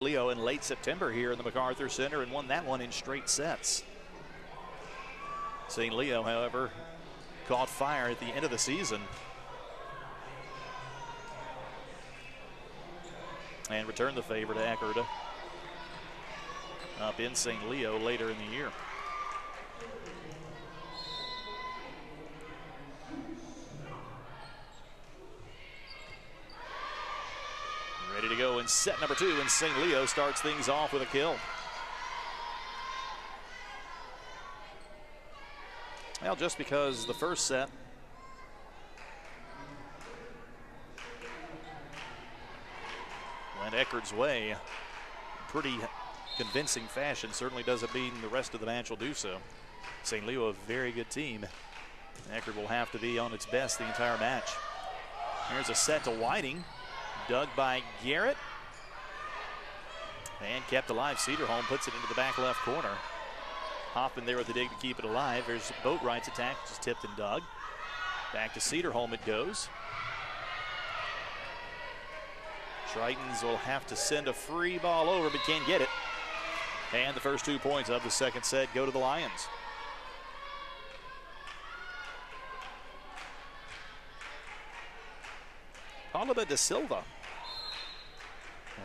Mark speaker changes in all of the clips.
Speaker 1: Leo in late September here in the MacArthur Center and won that one in straight sets. St. Leo, however, caught fire at the end of the season and returned the favor to Eckerd up in St. Leo later in the year. Ready to go in set number 2, and St. Leo starts things off with a kill. Well, just because the first set went Eckerd's way in pretty convincing fashion, certainly doesn't mean the rest of the match will do so. St. Leo, a very good team. Eckerd will have to be on its best the entire match. Here's a set to Whiting. Dug by Garrett and kept alive. Cedarholm puts it into the back left corner. Hoffman there with the dig to keep it alive. There's Boatwright's attack, just tipped and dug. Back to Cedarholm it goes. Tritons will have to send a free ball over but can't get it. And the first 2 points of the second set go to the Lions. Oliva da Silva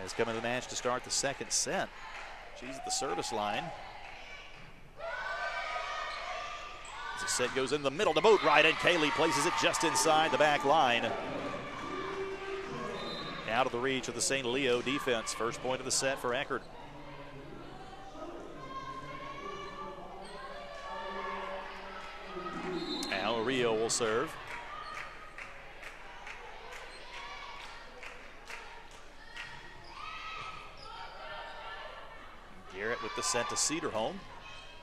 Speaker 1: has come into the match to start the second set. She's at the service line. As the set goes in the middle to Boatwright, and Kaylee places it just inside the back line. Out of the reach of the St. Leo defense. First point of the set for Eckerd. Now Rio will serve. Garrett with the set to Cedarholm.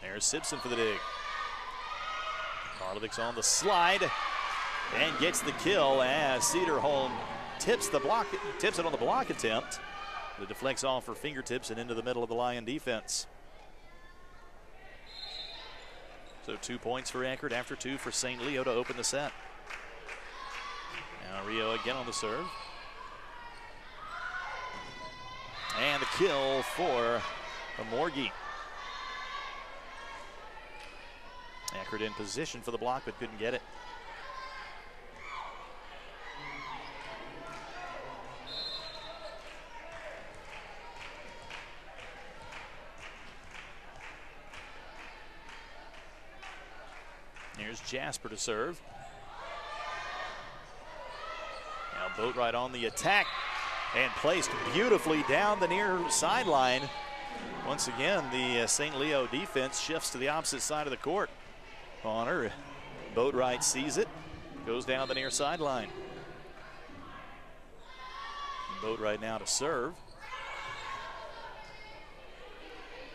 Speaker 1: There's Simpson for the dig. Karlovic's on the slide and gets the kill as Cedarholm tips it on the block attempt. It deflects off her fingertips and into the middle of the Lion defense. So 2 points for Eckerd after 2 for St. Leo to open the set. Now Rio again on the serve. And the kill for Morgie. Eckerd in position for the block but couldn't get it. Here's Jasper to serve. Now Boatwright on the attack and placed beautifully down the near sideline. Once again, the St. Leo defense shifts to the opposite side of the court. On her, Boatwright sees it, goes down the near sideline. Boatwright now to serve.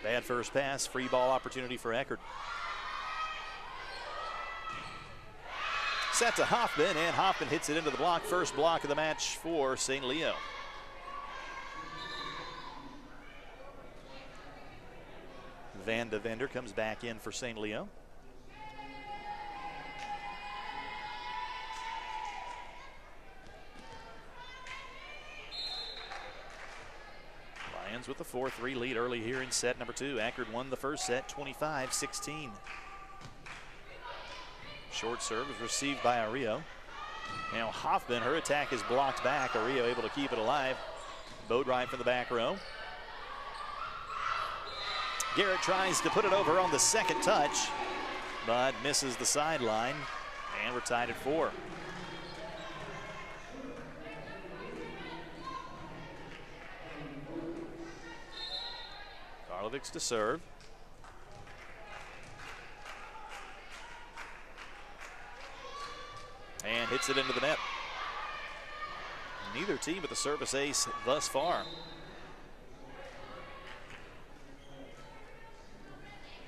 Speaker 1: Bad first pass, free ball opportunity for Eckerd. Set to Hoffman, and Hoffman hits it into the block. First block of the match for St. Leo. Van de Vender comes back in for St. Leo. Lions with a 4-3 lead early here in set number 2. Eckerd won the first set 25-16. Short serve is received by Ario. Now Hoffman, her attack is blocked back. Ario able to keep it alive. Boatwright from the back row. Garrett tries to put it over on the second touch, but misses the sideline, and we're tied at 4. Karlovic's to serve. And hits it into the net. Neither team with the service ace thus far.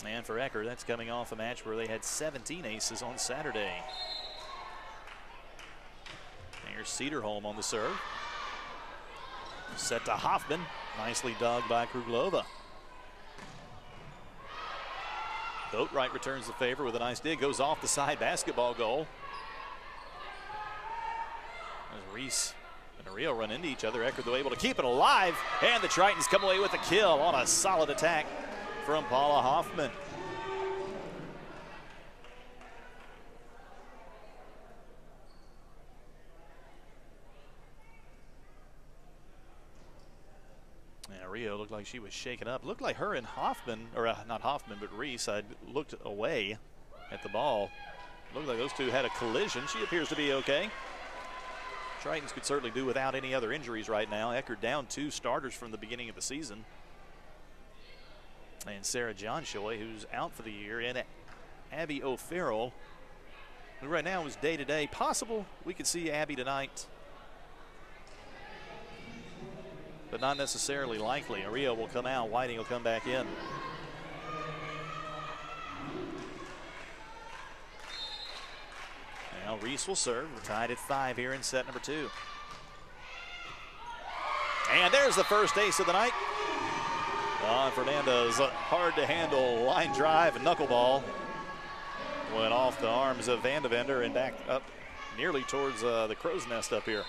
Speaker 1: And for Eckerd, that's coming off a match where they had 17 aces on Saturday. Here's Cedarholm on the serve. Set to Hoffman. Nicely dug by Kruglova. Boatwright returns the favor with a nice dig. Goes off the side basketball goal. As Reese and Rio run into each other. Eckerd, though, able to keep it alive, and the Tritons come away with a kill on a solid attack from Paula Hoffman. Rio looked like she was shaken up. Looked like her and Hoffman, or not Hoffman, but Reese, had looked away at the ball. Looked like those two had a collision. She appears to be okay. Tritons could certainly do without any other injuries right now. Eckerd down 2 starters from the beginning of the season. And Sarah Johnshoy, who's out for the year, and Abby O'Farrell, who right now is day-to-day. Possible we could see Abby tonight, but not necessarily likely. Rio will come out, Whiting will come back in. Now Reese will serve. We're tied at 5 here in set number 2. And there's the first ace of the night. Fernandez, hard to handle line drive and knuckleball. Went off the arms of Van de Vender and back up nearly towards the crow's nest up here.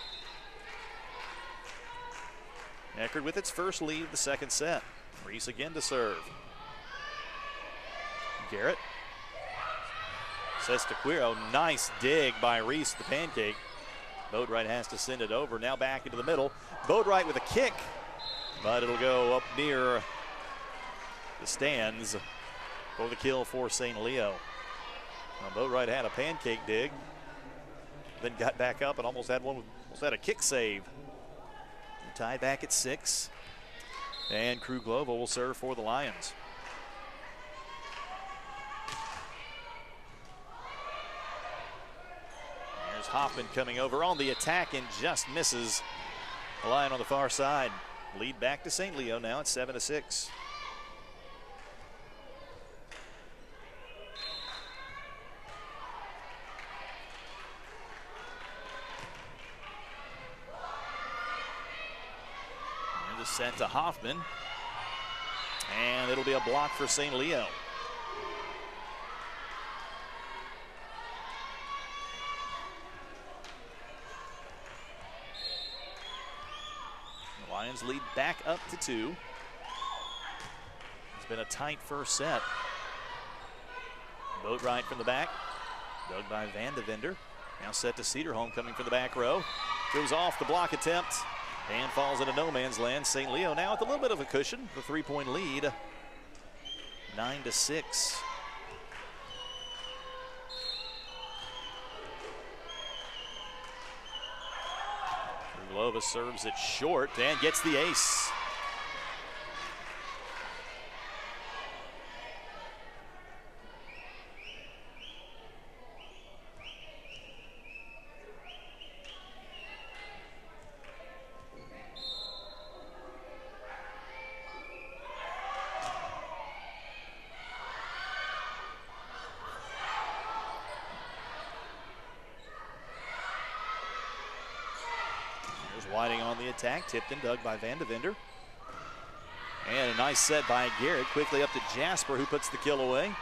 Speaker 1: Eckerd with its first lead of the second set. Reese again to serve. Garrett. Says to Quiro, nice dig by Reese, the pancake. Boatwright has to send it over. Now back into the middle. Boatwright with a kick, but it'll go up near the stands for the kill for St. Leo. Now Boatwright had a pancake dig, then got back up and almost had a kick save. Tied back at 6, and Kruglova will serve for the Lions. There's Hoffman coming over on the attack and just misses. The Lion on the far side. Lead back to St. Leo now at 7-6. Sent to Hoffman, and it'll be a block for St. Leo. The Lions lead back up to 2. It's been a tight first set. Boatwright from the back, dug by Van de Vender. Now set to Cedarholm coming from the back row. Goes off the block attempt and falls into no man's land. St. Leo now with a little bit of a cushion, the 3-point lead, 9-6. Kruglova serves it short and gets the ace. Whiting on the attack, tipped and dug by Van de Vender. And a nice set by Garrett, quickly up to Jasper, who puts the kill away.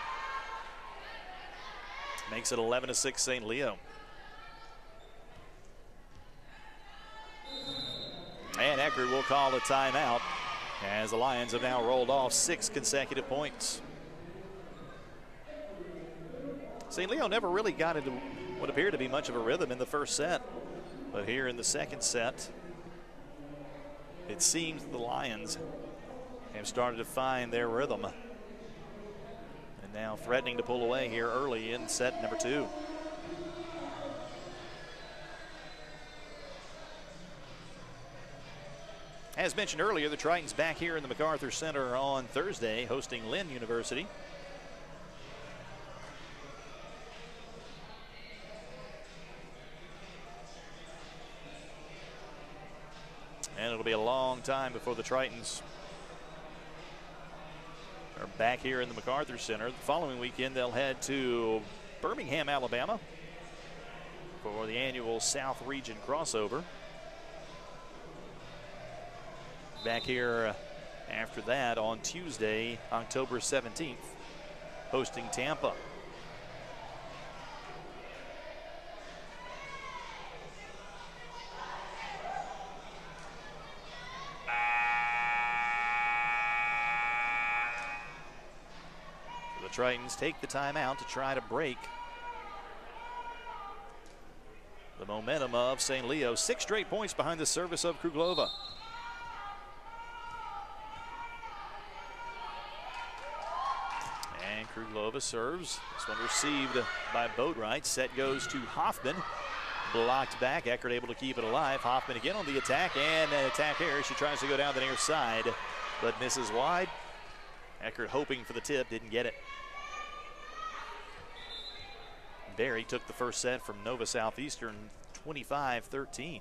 Speaker 1: Makes it 11-6 St. Leo. And Eckerd will call a timeout as the Lions have now rolled off 6 consecutive points. St. Leo never really got into what appeared to be much of a rhythm in the first set. But here in the second set, it seems the Lions have started to find their rhythm. And now threatening to pull away here early in set number 2. As mentioned earlier, the Tritons back here in the MacArthur Center on Thursday, hosting Lynn University. And it'll be a long time before the Tritons are back here in the MacArthur Center. The following weekend, they'll head to Birmingham, Alabama for the annual South Region crossover. Back here after that on Tuesday, October 17th, hosting Tampa. Tritons take the timeout to try to break the momentum of St. Leo. 6 straight points behind the service of Kruglova. And Kruglova serves. This one received by Boatwright. Set goes to Hoffman. Blocked back. Eckerd able to keep it alive. Hoffman again on the attack, and an attack error. She tries to go down the near side, but misses wide. Eckerd hoping for the tip, didn't get it. Barry took the first set from Nova Southeastern 25-13.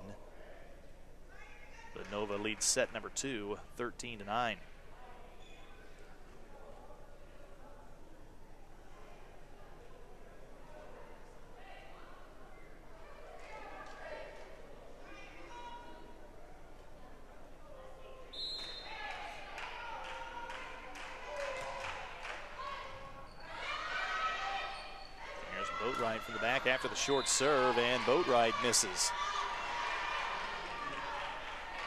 Speaker 1: But Nova leads set number 2, 13-9. Boatwright from the back after the short serve, and Boatwright misses.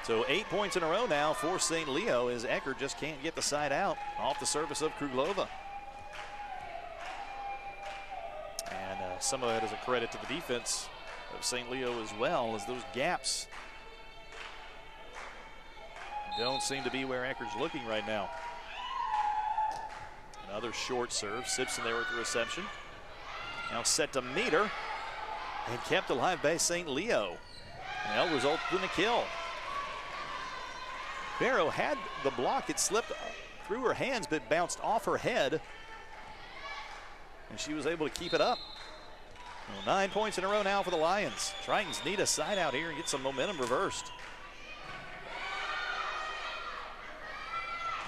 Speaker 1: So 8 points in a row now for St. Leo as Eckerd just can't get the side out off the service of Kruglova. And some of that is a credit to the defense of St. Leo as well, as those gaps don't seem to be where Eckerd's looking right now. Another short serve. Simpson there with the reception. Now set to meter and kept alive by St. Leo. And that'll result in a kill. Barrow had the block. It slipped through her hands but bounced off her head. And she was able to keep it up. Well, 9 points in a row now for the Lions. Tritons need a side out here and get some momentum reversed.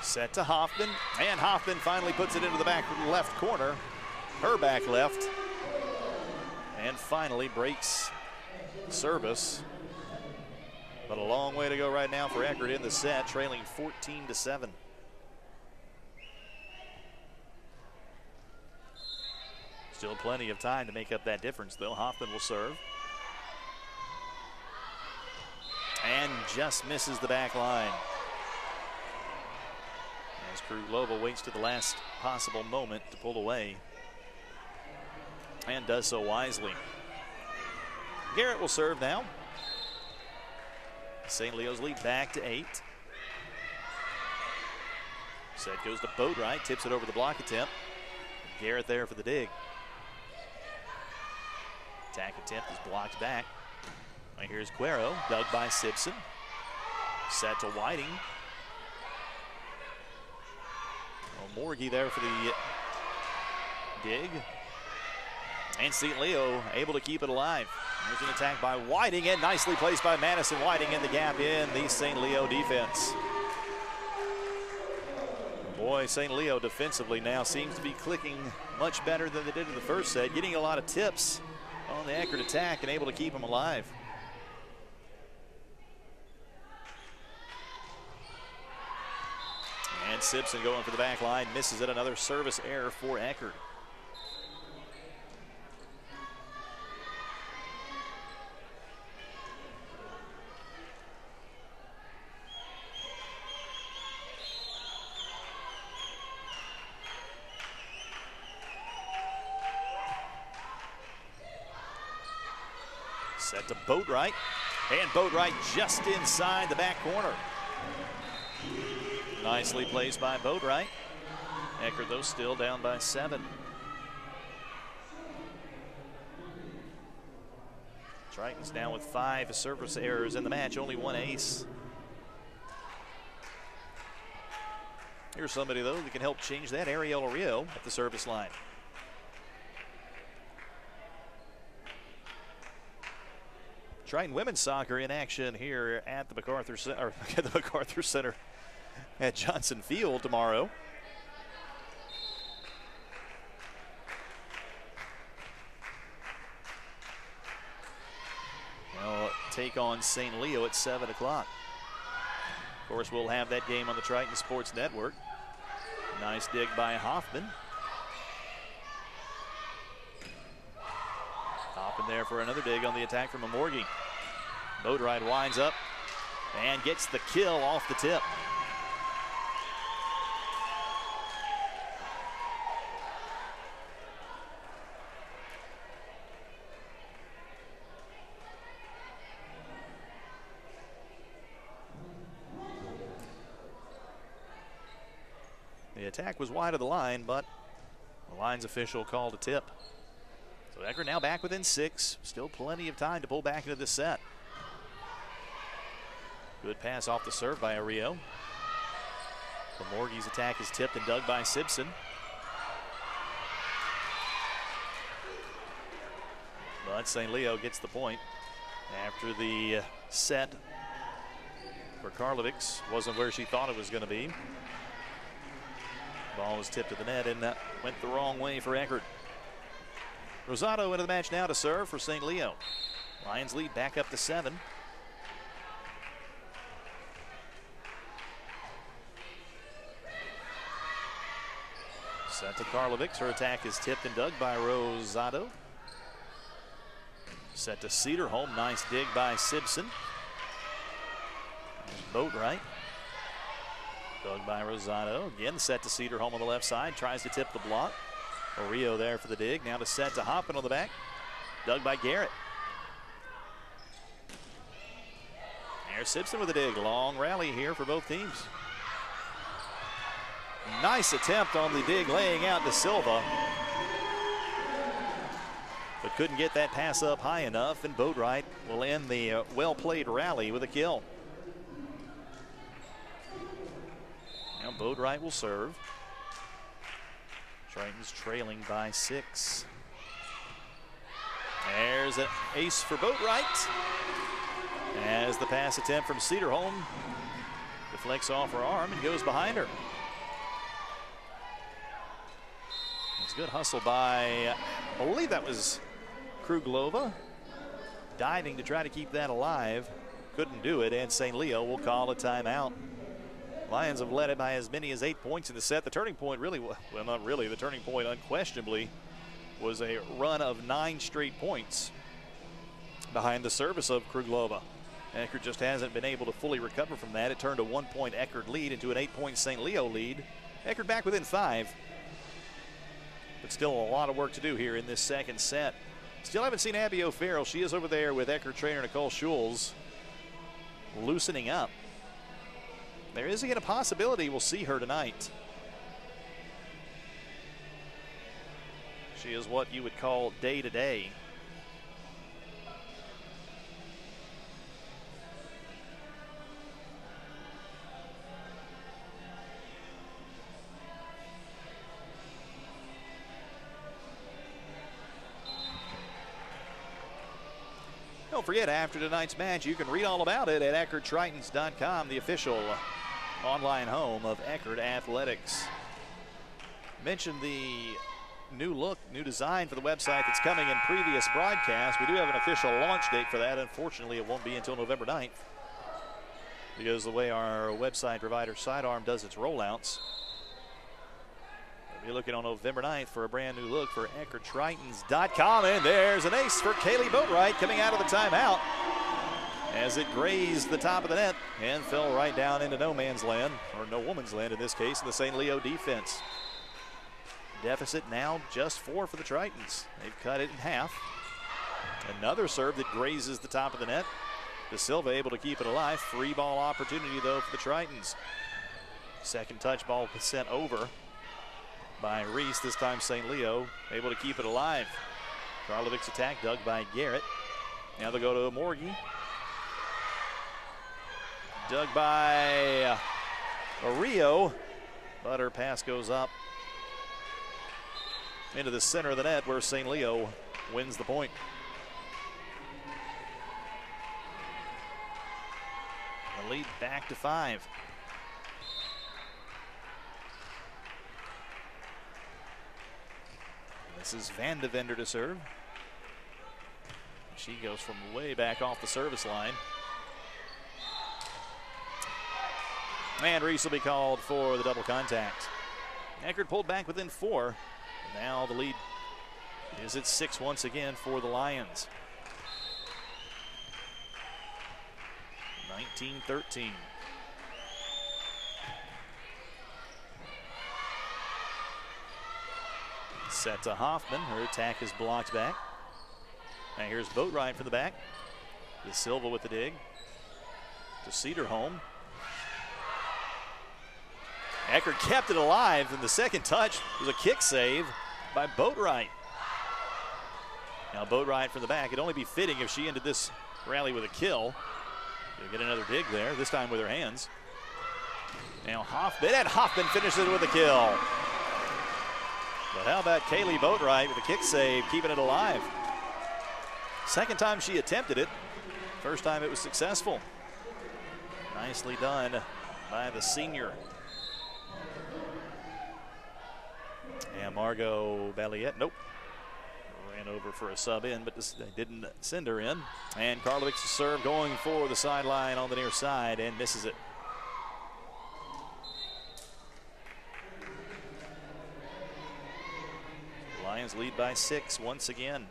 Speaker 1: Set to Hoffman, and Hoffman finally puts it into the back left corner. Her back left. And finally breaks service. But a long way to go right now for Eckerd in the set, trailing 14-7. Still plenty of time to make up that difference, though. Hoffman will serve. And just misses the back line. As Kruglova waits to the last possible moment to pull away. And does so wisely. Garrett will serve now. St. Leo's lead back to 8. Set goes to Boatwright, tips it over the block attempt. Garrett there for the dig. Attack attempt is blocked back. Right, here's Cuero, dug by Simpson. Set to Whiting. Morgie there for the dig. And St. Leo able to keep it alive. There's an attack by Whiting, and nicely placed by Madison Whiting in the gap in the St. Leo defense. Boy, St. Leo defensively now seems to be clicking much better than they did in the first set, getting a lot of tips on the Eckerd attack and able to keep them alive. And Simpson going for the back line, misses it. Another service error for Eckerd. Set to Boatwright, and Boatwright just inside the back corner. Nicely placed by Boatwright. Eckerd, though, still down by 7. Tritons down with 5 service errors in the match, only 1 ace. Here's somebody, though, that can help change that. Ariel Rio at the service line. Triton women's soccer in action here at the MacArthur Center, at the MacArthur Center at Johnson Field tomorrow. They'll take on St. Leo at 7 o'clock. Of course, we'll have that game on the Triton Sports Network. Nice dig by Hoffman. Hoffman there for another dig on the attack from Amorgi. Boatwright winds up and gets the kill off the tip. The attack was wide of the line, but the line's official called a tip. So Eckerd now back within 6. Still plenty of time to pull back into this set. Good pass off the serve by Ario. Morgie's attack is tipped and dug by Simpson. But St. Leo gets the point after the set for Karlovics wasn't where she thought it was going to be. Ball was tipped to the net and that went the wrong way for Eckerd. Rosado into the match now to serve for St. Leo. Lions lead back up to 7. Set to Karlovics. Her attack is tipped and dug by Rosado. Set to Cedarholm. Nice dig by Simpson. Boatwright. Dug by Rosado. Again, set to Cedarholm on the left side. Tries to tip the block. Ario there for the dig. Now to set to Hoffman on the back. Dug by Garrett. There's Simpson with a dig. Long rally here for both teams. Nice attempt on the dig, laying out to Silva. But couldn't get that pass up high enough, and Boatwright will end the well-played rally with a kill. Now Boatwright will serve. Triton's trailing by 6. There's an ace for Boatwright. As the pass attempt from Cedarholm deflects off her arm and goes behind her. It's a good hustle by, I believe that was Kruglova, diving to try to keep that alive. Couldn't do it, and St. Leo will call a timeout. Lions have led it by as many as 8 points in the set. The turning point really, well, not really, the turning point unquestionably was a run of 9 straight points behind the service of Kruglova. Eckerd just hasn't been able to fully recover from that. It turned a 1-point Eckerd lead into an 8-point St. Leo lead. Eckerd back within 5. But still a lot of work to do here in this second set. Still haven't seen Abby O'Farrell. She is over there with Eckerd trainer Nicole Schulz, loosening up. There is again a possibility we'll see her tonight. She is what you would call day-to-day. Don't forget, after tonight's match, you can read all about it at EckerdTritons.com, the official online home of Eckerd Athletics. Mentioned the new look, new design for the website that's coming in previous broadcasts. We do have an official launch date for that. Unfortunately, it won't be until November 9th because the way our website provider Sidearm does its rollouts. We'll be looking on November 9th for a brand new look for EckerdTritons.com. And there's an ace for Kaylee Boatwright coming out of the timeout as it grazed the top of the net and fell right down into no man's land, or no woman's land in this case, in the St. Leo defense. Deficit now just 4 for the Tritons. They've cut it in half. Another serve that grazes the top of the net. De Silva able to keep it alive. Free ball opportunity though for the Tritons. Second touch ball sent over by Reese. This time St. Leo able to keep it alive. Karlovic's attack dug by Garrett. Now they'll go to Morgie. Dug by Ario, but her pass goes up into the center of the net where St. Leo wins the point. The lead back to 5. This is Van de Vender to serve. She goes from way back off the service line. And Reese will be called for the double contact. Eckerd pulled back within 4. Now the lead is at 6 once again for the Lions. 19-13. Set to Hoffman. Her attack is blocked back. Now here's Boatwright from the back. De Silva with the dig. To Cedarholm. Eckerd kept it alive, and the second touch was a kick save by Boatwright. Now Boatwright from the back. It'd only be fitting if she ended this rally with a kill. She'll get another dig there, this time with her hands. Now Hoffman, and Hoffman finishes it with a kill. But how about Kaylee Boatwright with a kick save, keeping it alive? Second time she attempted it. First time it was successful. Nicely done by the senior. And Margot Balliet, nope. Ran over for a sub in, but they didn't send her in. And Karlovic's serve going for the sideline on the near side and misses it. Lions lead by 6 once again.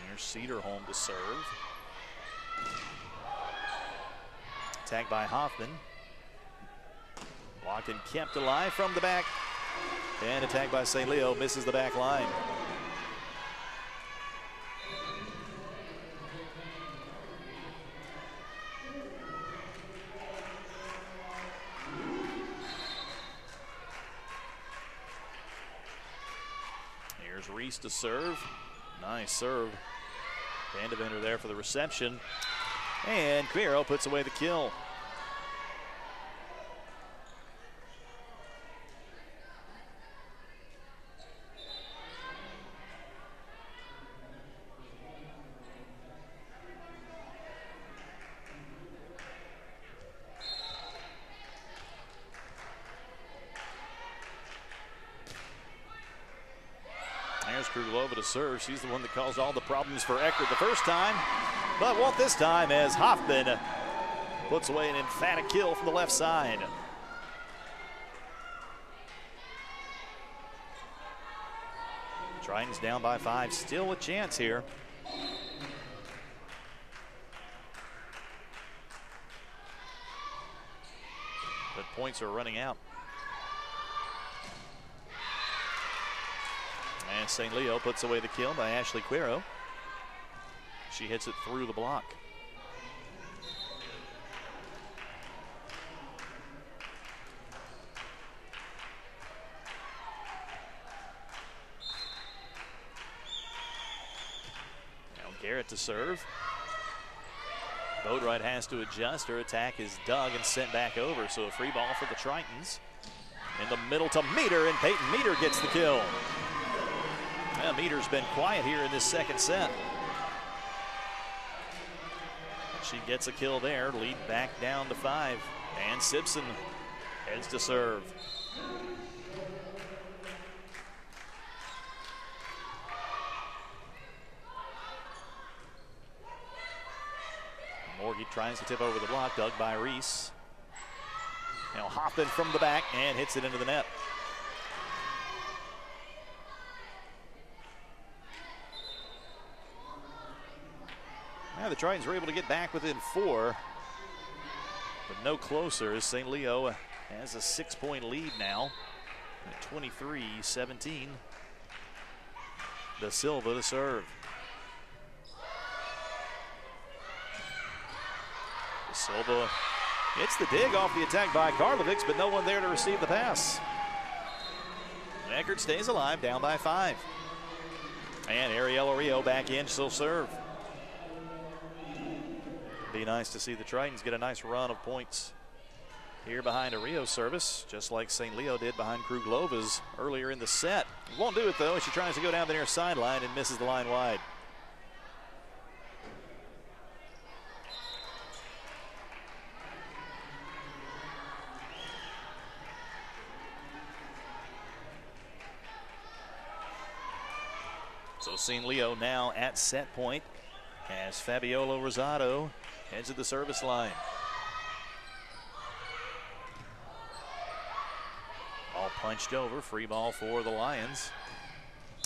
Speaker 1: Here's Cedarholm to serve. Attacked by Hoffman. Blocked and kept alive from the back. And attacked by St. Leo, misses the back line. Here's Reese to serve. Nice serve. Vandeventer there for the reception. And Quero puts away the kill. There's Kruglova to serve. She's the one that caused all the problems for Eckerd the first time, but won't this time as Hoffman puts away an emphatic kill from the left side. Tritons down by 5, still a chance here. But points are running out. And St. Leo puts away the kill by Ashley Quero. She hits it through the block. Now Garrett to serve. Boatwright has to adjust. Her attack is dug and sent back over. So a free ball for the Tritons. In the middle to Meter, and Peyton Meter gets the kill. Well, Meter's been quiet here in this second set. She gets a kill there, lead back down to 5. And Simpson heads to serve. Morgie tries to tip over the block, dug by Reese. Now Hoffman from the back and hits it into the net. Now the Tritons were able to get back within 4, but no closer as St. Leo has a 6-point lead now at 23-17. Da Silva to serve. Da Silva gets the dig off the attack by Karlovic, but no one there to receive the pass. Eckerd stays alive, down by 5. And Ariella Rio back in, she'll serve. Be nice to see the Tritons get a nice run of points here behind a Rio service, just like St. Leo did behind Kruglova's earlier in the set. Won't do it though, as she tries to go down the near sideline and misses the line wide. So St. Leo now at set point as Fabiola Rosado heads to the service line. All punched over, free ball for the Lions.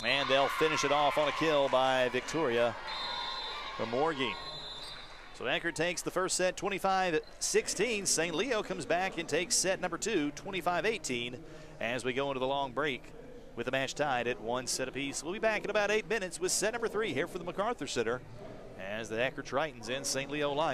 Speaker 1: And they'll finish it off on a kill by Victoria Morgie. So Eckerd takes the first set 25-16. St. Leo comes back and takes set number 2, 25-18, as we go into the long break with the match tied at 1 set apiece. We'll be back in about 8 minutes with set number 3 here from the MacArthur Center as the Eckerd Tritons and St. Leo Lions